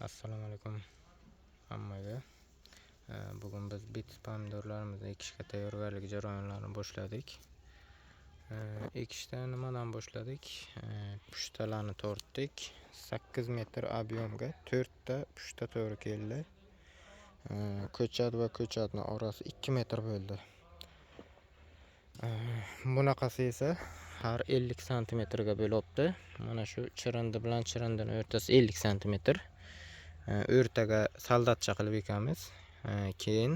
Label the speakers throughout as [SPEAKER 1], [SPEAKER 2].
[SPEAKER 1] Assalomu alaykum hammaga. Bugun biz bitis pomidorlarimizni ekishga tayyorgarlik jarayonlarini boshladik. Ekishda nimadan boshladik? Pushtalarni tortdik. 8 metr ob'yomga 4 ta pushta to'g'ri keldi. Ko'chat va ko'chatning orasi 2 metr bo'ldi. Bunaqasi esa har 50 santimetrga bo'libdi. Mana shu chirindi bilan chirindining o'rtasi 50 santimetr. O'rtaga soldatcha qilib ekamiz. Keyin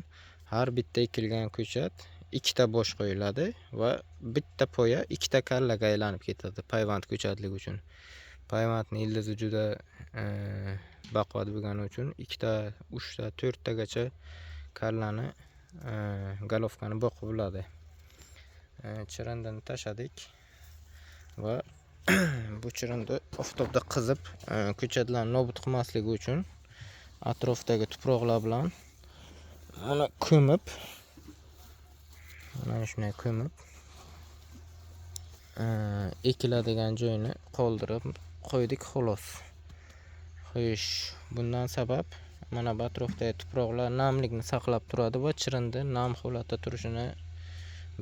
[SPEAKER 1] har bitta ekilgan ko'chat ikkita bosh qo'yiladi va bitta poya ikkita kallaga aylanib ketadi payvand ko'chatlik uchun. Payvandning ildizi juda baquvvat bo'lgani uchun ikkita, 3 ta, 4 tagacha kallani galovkani boqib bo'ladi. Chirindini tashadik va bu chirindi oftobda qizib ko'chatlarni nobud qilmasligi uchun atrofdagi tuproqlar bilan mana ko'mib, mana shunday ko'mib ekiladigan joyini qoldirib qo'ydik xolos. Xo'sh, bundan sabab mana bu atrofdagi tuproqlar namlikni saqlab turadi va chirindi nam holatda turishini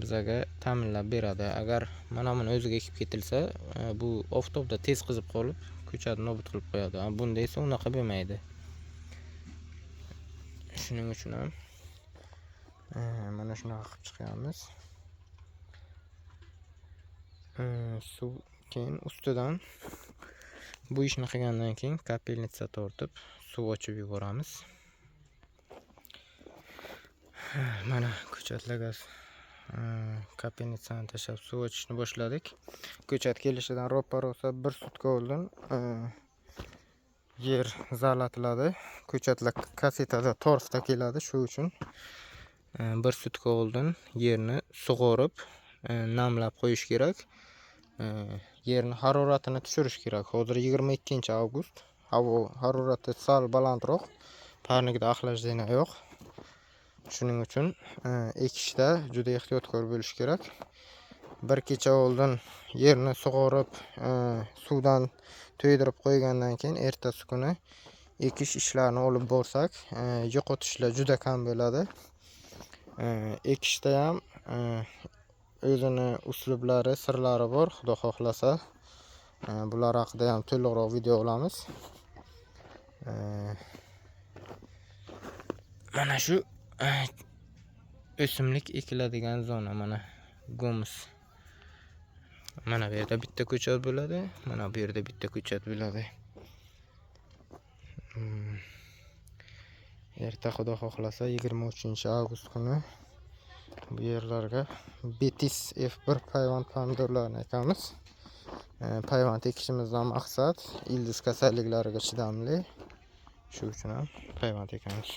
[SPEAKER 1] bizaga ta'minlab beradi. Agar mana buni o'ziga ekib ketilsa, bu oftobda tez qizib qolib, ko'chatni nobud qilib qo'yadi. Bunda esa unaqa bo'lmaydi. Shuning uchun ham mana shunaqa qilib chiqamiz. Suv keyin ustidan bu ishni qilgandan keyin kapelnitsa tortib suv ochib yuboramiz. Mana ko'chatlarga kapelnitsani tashlab suv ochishni boshladik. Ko'chat kelishidan ro'pa-rosa 1 sutka oldin yer zalatiladi. Ko'chatlar kasetada torfda keladi, shu uchun 1 sutka oldin yerni sug'orib, namlab qo'yish kerak. Yerni haroratini tushirish kerak. Hozir 22-avgust. Havo harorati sal balandroq. Parnikda axlajlina yo'q. Shuning uchun ekishda juda ehtiyotkor bo'lish kerak. Bir kecha oldin yerni sug'orib, suvdan to'ydirib qo'ygandan keyin ertasi kuni ekish ishlarini olib borsak, yo'qotishlar juda kam bo'ladi. Ekishda ham o'zini uslublari, sirlari bor. Xudo xohlasa, bular haqida ham to'liqroq video olamiz. Mana shu o'simlik ekiladigan zona, mana go'miz. Mana bu yerda bitta ko'chat bo'ladi, mana bu yerda bitta ko'chat bo'ladi. Erta Xudo xohlasa 23-avgust kuni bu yerlarga Betis F1 payvand pomidorlarini ekamiz. Payvand ekishimizdan maqsad ildiz kasalliklariga chidamli. Shu uchun ham payvand ekamiz.